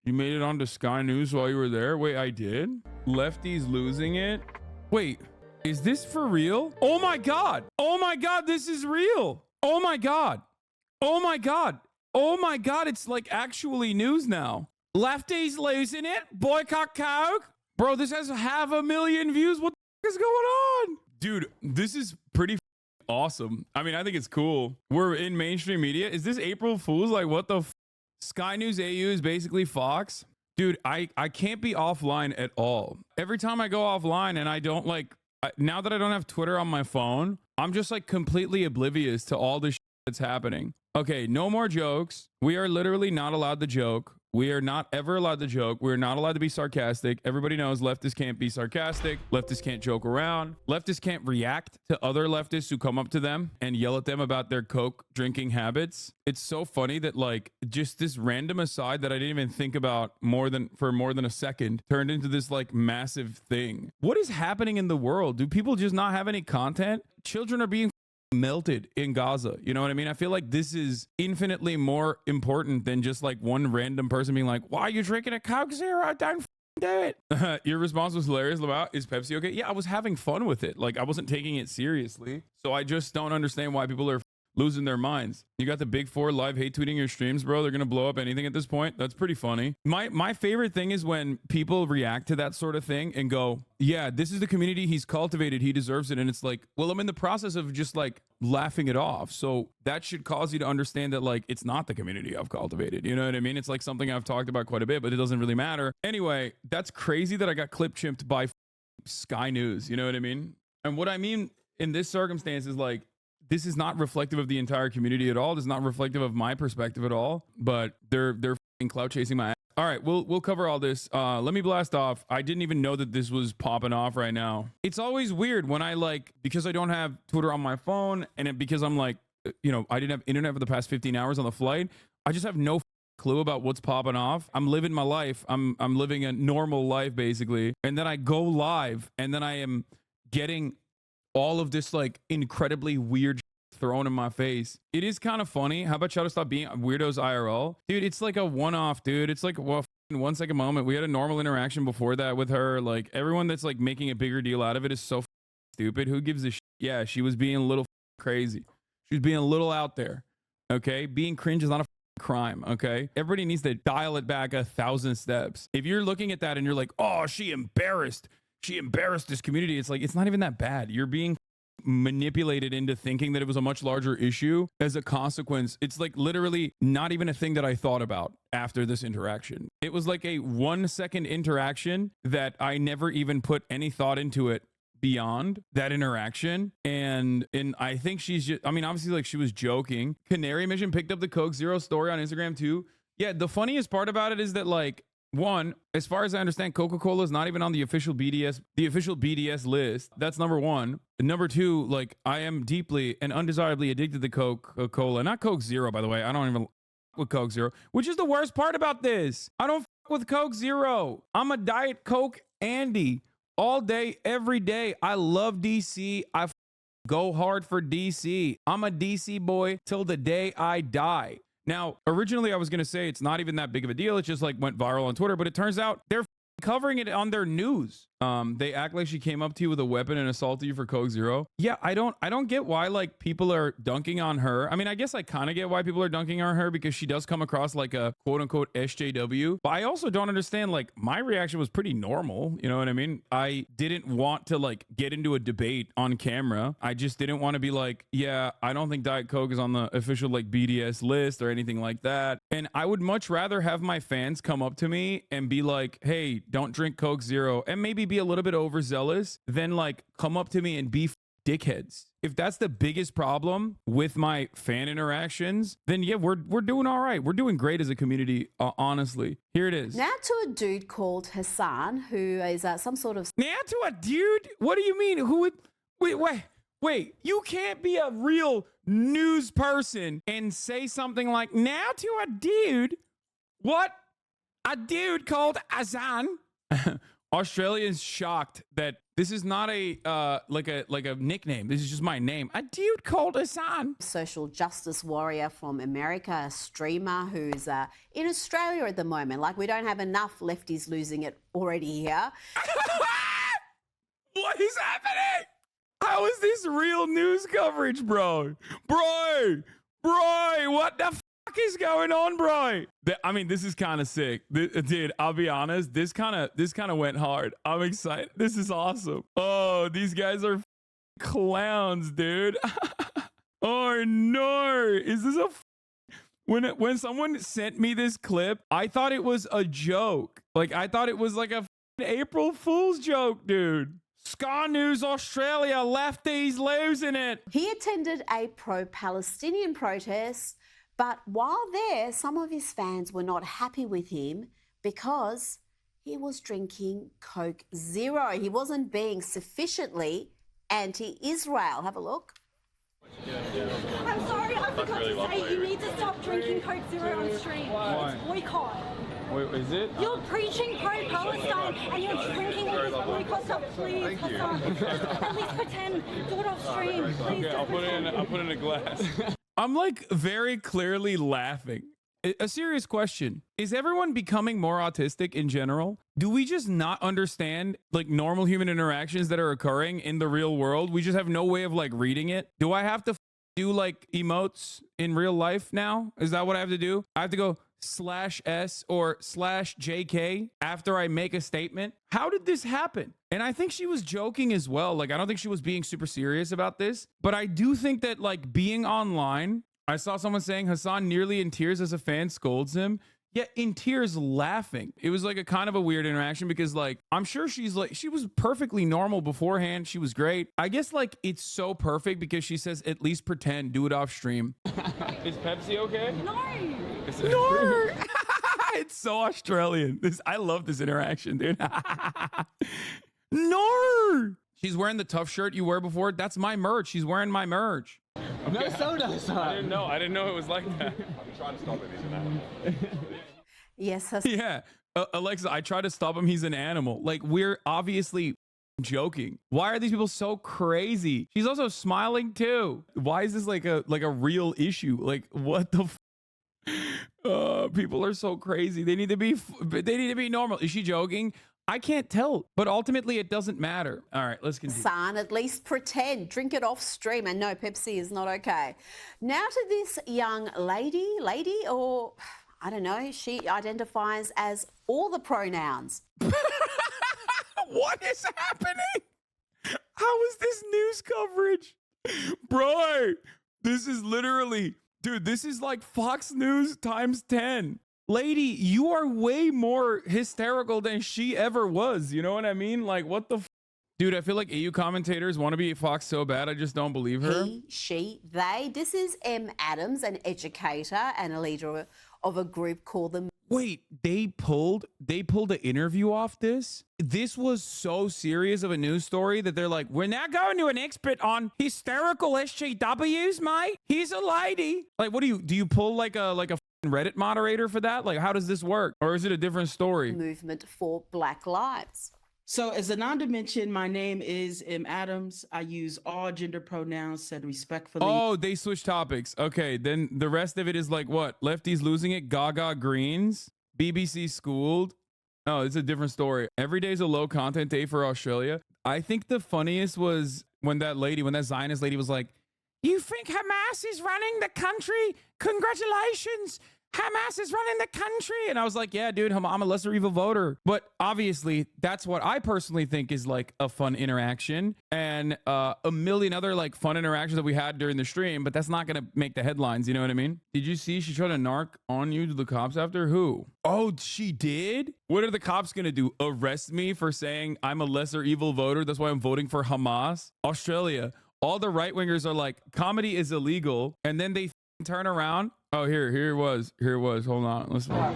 You made it onto Sky News while you were there? Wait, I did? Lefties losing it? Wait, is this for real? Oh my God. Oh my God, this is real. Oh my God. Oh my God. Oh my God, it's like actually news now. Lefties losing it? Boycott Coke? Bro, this has 500,000 views. What the is going on? Dude, this is pretty awesome. I mean, I think it's cool. We're in mainstream media. Is this April Fool's? Like, what the Sky News AU is basically Fox? Dude, I can't be offline at all. Every time I go offline and I don't like, now that I don't have Twitter on my phone, I'm just like completely oblivious to all this shit that's happening. Okay, no more jokes. We are literally not allowed to joke. We are not ever allowed to joke. We're not allowed to be sarcastic. Everybody knows leftists can't be sarcastic. Leftists can't joke around. Leftists can't react to other leftists who come up to them and yell at them about their Coke drinking habits. It's so funny that like just this random aside that I didn't even think about for more than a second turned into this like massive thing. What is happening in the world? Do people just not have any content? Children are being melted in Gaza. You know what I mean? I feel like this is infinitely more important than just like one random person being like, why are you drinking a Coke Zero? Don't do it. Your response was hilarious. LMAOO, is Pepsi okay? Yeah, I was having fun with it. Like I wasn't taking it seriously. So I just don't understand why people are losing their minds. You got the big four live hate tweeting your streams, bro. They're gonna blow up anything at this point. That's pretty funny. My favorite thing is when people react to that sort of thing and go, yeah, this is the community he's cultivated, he deserves it. And it's like, well, I'm in the process of just like laughing it off. So that should cause you to understand that like it's not the community I've cultivated. You know what I mean? It's like something I've talked about quite a bit, but it doesn't really matter. Anyway, that's crazy that I got clip chimped by Sky News. You know what I mean? And what I mean in this circumstance is like, this is not reflective of the entire community at all. This is not reflective of my perspective at all, but they're clout chasing my ass. All right, we'll cover all this. Let me blast off. I didn't even know that this was popping off right now. It's always weird when I like, because I don't have Twitter on my phone and because I'm like, you know, I didn't have internet for the past 15 hours on the flight. I just have no clue about what's popping off. I'm living my life. I'm living a normal life basically. And then I go live and then I am getting all of this like incredibly weird thrown in my face. It is kind of funny. How about y'all to stop being weirdos IRL? Dude, it's like a one-off, dude. It's like, well, 1 second moment. We had a normal interaction before that with her. Like everyone that's like making a bigger deal out of it is so stupid. Who gives a shit? Yeah, she was being a little crazy. She was being a little out there. Okay? Being cringe is not a crime. Okay? Everybody needs to dial it back 1,000 steps. If you're looking at that and you're like, oh, she embarrassed this community. It's like, it's not even that bad. You're being manipulated into thinking that it was a much larger issue as a consequence. It's like literally not even a thing that I thought about after this interaction. It was like a 1 second interaction that I never even put any thought into it beyond that interaction. And I think she's just, I mean, obviously like she was joking. Canary Mission picked up the Coke Zero story on Instagram too. Yeah, the funniest part about it is that like, one, as far as I understand, Coca-Cola is not even on the official BDS list. That's number one. And number two, like I am deeply and undesirably addicted to Coca-Cola. Not Coke Zero, by the way. I don't even with Coke Zero, which is the worst part about this. I don't with Coke Zero. I'm a Diet Coke Andy all day, every day. I love DC. I go hard for DC. I'm a DC boy till the day I die. Now, originally I was going to say it's not even that big of a deal. It just like went viral on Twitter, but it turns out they're covering it on their news. They act like she came up to you with a weapon and assaulted you for Coke Zero. Yeah, I don't get why like people are dunking on her. I mean, I guess I kind of get why people are dunking on her because she does come across like a quote unquote SJW. But I also don't understand, like my reaction was pretty normal. You know what I mean? I didn't want to like get into a debate on camera. I just didn't want to be like, yeah, I don't think Diet Coke is on the official like BDS list or anything like that. And I would much rather have my fans come up to me and be like, hey, don't drink Coke Zero, and maybe be a little bit overzealous than like come up to me and be dickheads. If that's the biggest problem with my fan interactions, then yeah, we're doing all right. We're doing great as a community, honestly. Here it is. Now to a dude called Hasan, who is some sort of... Now to a dude? What do you mean? Who would... Wait, you can't be a real news person and say something like, now to a dude? What? A dude called Hasan? Australia is shocked that this is not a like a nickname. This is just my name. A dude called Hasan. Social justice warrior from America, a streamer who's in Australia at the moment. Like, we don't have enough lefties losing it already here. What is happening? How is this real news coverage, bro? Bro, what the fuck is going on, bro? I mean, this is kind of sick. Dude, I'll be honest. This kind of went hard. I'm excited. This is awesome. Oh, these guys are clowns, dude. Oh no. Is this a when someone sent me this clip, I thought it was a joke. Like, I thought it was like a April Fool's joke, dude. Sky News Australia, lefties losing it. He attended a pro-Palestinian protest, but while there, some of his fans were not happy with him because he was drinking Coke Zero. He wasn't being sufficiently anti-Israel. Have a look. I'm sorry, I forgot to say, you need to stop drinking Coke Zero on stream. Why? It's boycott. Wait, is it? You're preaching pro-Palestine and you're drinking all this boycott stuff. Please, Hasan, at least pretend. Do it off stream. Please. Okay, I'll put it in a glass. I'm like very clearly laughing. A serious question. Is everyone becoming more autistic in general? Do we just not understand like normal human interactions that are occurring in the real world? We just have no way of like reading it. Do I have to do like emotes in real life now? Is that what I have to do? I have to go /S or /JK after I make a statement? How did this happen? And I think she was joking as well. Like, I don't think she was being super serious about this, but I do think that like being online, I saw someone saying Hasan nearly in tears as a fan scolds him, yet in tears laughing. It was like a kind of a weird interaction because like, I'm sure she was perfectly normal beforehand. She was great. I guess like it's so perfect because she says, at least pretend, do it off stream. Is Pepsi okay? No. No. It's so Australian. I love this interaction, dude. No. She's wearing the tough shirt you wear before. That's my merch. She's wearing my merch. Okay. No soda, son. I didn't know it was like that. I'm trying to stop it, isn't it? Yes, Yeah. Alexa, I try to stop him. He's an animal. Like, we're obviously joking. Why are these people so crazy? She's also smiling too. Why is this like a real issue? Like, what the people are so crazy. They need to be normal. Is she joking? I can't tell, but ultimately it doesn't matter. All right, let's continue. Hasan, at least pretend. Drink it off stream. And no, Pepsi is not okay. Now to this young lady, or I don't know, she identifies as all the pronouns. What is happening? How is this news coverage? Bro, this is literally, dude, this is like Fox News times 10. Lady, you are way more hysterical than she ever was. You know what I mean? Like, what the Dude, I feel like AU commentators want to be Fox so bad, I just don't believe her. He, she, they. This is M. Adams, an educator and a leader of a group called the... Wait, they pulled an interview off this? This was so serious of a news story that they're like, we're now going to an expert on hysterical SJWs, mate. Here's a lady. Like, what do you pull like a Reddit moderator for that? Like, how does this work? Or is it a different story? Movement for Black Lives. So as Ananda mentioned, my name is M. Adams. I use all gender pronouns said respectfully. Oh, they switched topics. Okay, then the rest of it is like what? Lefties losing it, Gaga Greens, BBC schooled. Oh, it's a different story. Every day's a low content day for Australia. I think the funniest was when that Zionist lady was like, you think Hamas is running the country? Congratulations. Hamas is running the country. And I was like, yeah, dude, I'm a lesser evil voter. But obviously, that's what I personally think is like a fun interaction and a million other like fun interactions that we had during the stream. But that's not going to make the headlines. You know what I mean? Did you see she tried to narc on you to the cops after? Who? Oh, she did? What are the cops going to do? Arrest me for saying I'm a lesser evil voter? That's why I'm voting for Hamas? Australia. All the right wingers are like, comedy is illegal. And then they turn around. Oh, here it was. Hold on. Listen. I'm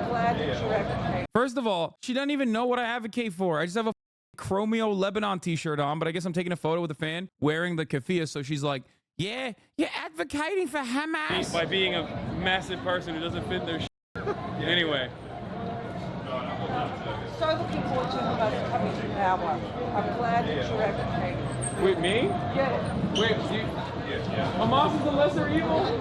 glad that you advocate. First of all, she doesn't even know what I advocate for. I just have a Chromeo Lebanon t-shirt on, but I guess I'm taking a photo with a fan wearing the keffiyeh. So she's like, yeah, you're advocating for Hamas. By being a massive person who doesn't fit their shit. Anyway. So the looking forward to Hamas coming to power. I'm glad that you're advocating. Wait, me? Yeah. Wait, Hamas is the lesser evil?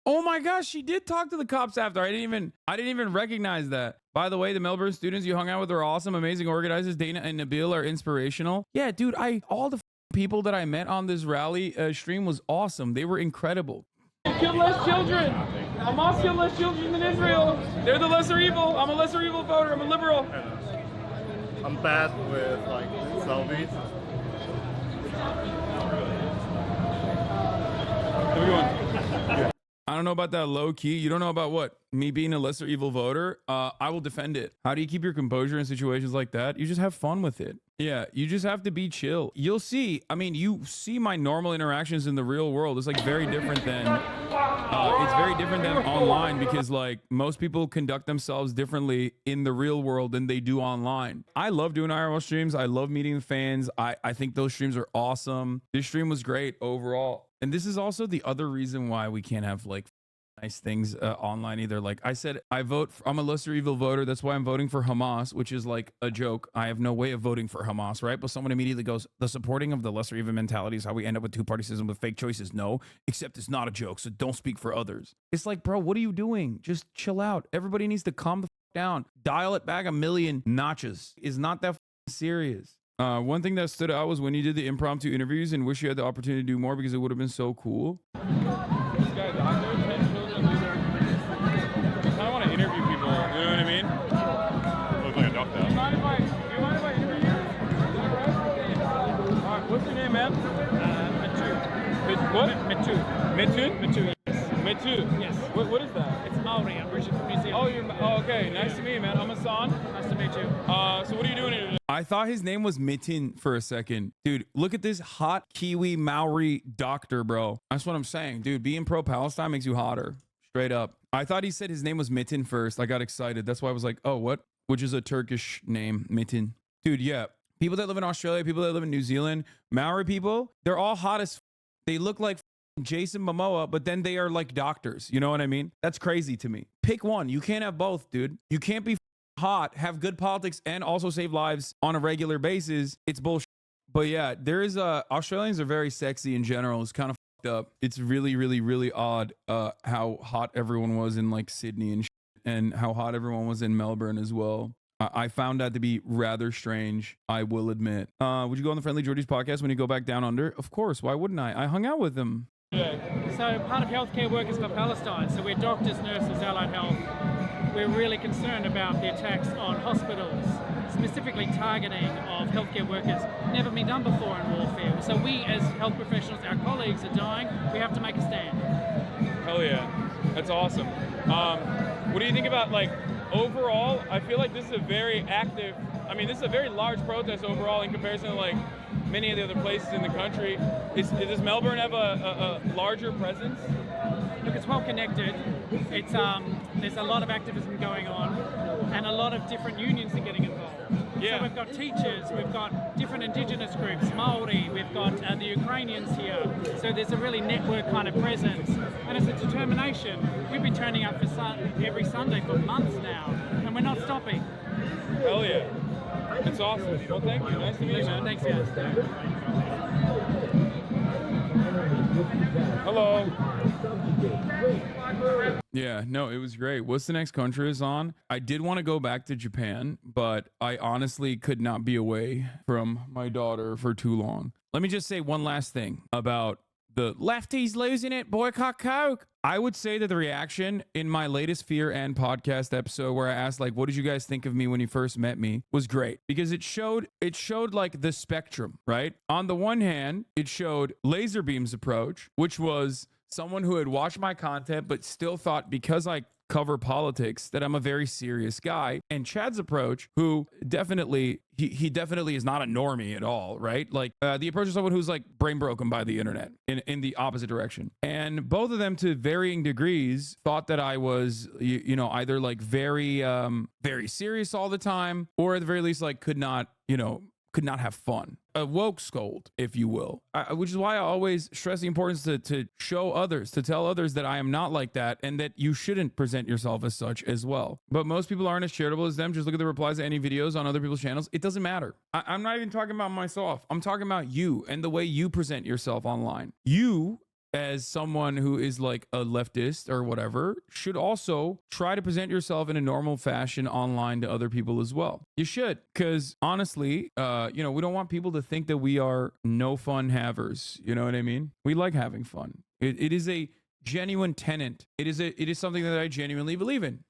Oh my gosh, she did talk to the cops after. I didn't even recognize that. By the way, the Melbourne students you hung out with are awesome, amazing organizers. Dana and Nabil are inspirational. Yeah, dude, all the people that I met on this rally stream was awesome. They were incredible. Kill less children. Hamas killed less children than Israel. They're the lesser evil. I'm a lesser evil voter. I'm a liberal. I'm bad with like selfies. I don't know about that low key. You don't know about what? Me being a lesser evil voter? I will defend it. How do you keep your composure in situations like that? You just have fun with it. Yeah, you just have to be chill. You'll see. I mean, you see my normal interactions in the real world. It's like very different than online because like most people conduct themselves differently in the real world than they do online. I love doing IRL streams. I love meeting the fans. I think those streams are awesome. This stream was great overall. And this is also the other reason why we can't have like nice things online either. Like I said, I'm a lesser evil voter. That's why I'm voting for Hamas, which is like a joke. I have no way of voting for Hamas, right? But someone immediately goes, the supporting of the lesser evil mentality is how we end up with two-party system with fake choices. No, except it's not a joke. So don't speak for others. It's like, bro, what are you doing? Just chill out. Everybody needs to calm the down. Dial it back a million notches. It's not that serious. One thing that stood out was when you did the impromptu interviews and wish you had the opportunity to do more because it would have been so cool. This guy, there are 10 children leader. I kind of want to interview people, you know what I mean? Look like a doctor. Do you mind if I interview you? Is that right? All right, what's your name, man? What? Metu, yes. Metu? Yes. What is that? It's Maori. I'm originally from New Zealand. Okay. Nice to meet you, man. I'm Hassan. Nice to meet you. So what are you doing here today? I thought his name was Mitin for a second. Dude, look at this hot Kiwi Maori doctor, bro. That's what I'm saying. Dude, being pro-Palestine makes you hotter. Straight up. I thought he said his name was Mitin first. I got excited. That's why I was like, oh, what? Which is a Turkish name, Mitin. Dude, yeah. People that live in Australia, people that live in New Zealand, Maori people, they're all hot as they look like Jason Momoa, but then they are like doctors. You know what I mean? That's crazy to me. Pick one. You can't have both, dude. You can't be hot, have good politics, and also save lives on a regular basis. It's bullshit. But yeah, there is Australians are very sexy in general. It's kind of fucked up. It's really, really, really odd how hot everyone was in like Sydney and how hot everyone was in Melbourne as well. I found that to be rather strange, I will admit. Would you go on the Friendly Geordies podcast when you go back down under? Of course. Why wouldn't I? I hung out with them. So part of Healthcare Workers for Palestine, so we're doctors, nurses, allied health. We're really concerned about the attacks on hospitals, specifically targeting of healthcare workers. Never been done before in warfare. So we as health professionals, our colleagues are dying. We have to make a stand. Hell yeah. That's awesome. What do you think about like overall? I feel like this is a very active, this is a very large protest overall in comparison to like many of the other places in the country. Does Melbourne have a larger presence? Look, it's well connected. It's there's a lot of activism going on, and a lot of different unions are getting involved. Yeah. So we've got teachers, we've got different indigenous groups, Maori, we've got the Ukrainians here. So there's a really network kind of presence, and it's a determination. We've been turning up for every Sunday for months now, and we're not stopping. Hell yeah. That's awesome. Well, thank you. Nice to meet you, man. Thanks, guys. Hello. Yeah, no, it was great. What's the next country is on? I did want to go back to Japan, but I honestly could not be away from my daughter for too long. Let me just say one last thing about the lefties losing it, boycott Coke. I would say that the reaction in my latest Fear and podcast episode where I asked like, what did you guys think of me when you first met me was great because it showed like the spectrum, right? On the one hand, it showed Laserbeam's approach, which was someone who had watched my content, but still thought because I cover politics that I'm a very serious guy. And Chad's approach, who definitely, he definitely is not a normie at all, right? Like the approach of someone who's like brain broken by the internet in the opposite direction. And both of them to varying degrees thought that I was, either like very, very serious all the time, or at the very least like could not could not have fun. A woke scold, if you will, which is why I always stress the importance to show others, to tell others that I am not like that and that you shouldn't present yourself as such as well. But most people aren't as charitable as them. Just look at the replies to any videos on other people's channels. It doesn't matter. I'm not even talking about myself. I'm talking about you and the way you present yourself online. You, as someone who is like a leftist or whatever, should also try to present yourself in a normal fashion online to other people as well. You should, because honestly, you know, we don't want people to think that we are no fun havers. You know what I mean? We like having fun. It is a genuine tenet. It is something that I genuinely believe in.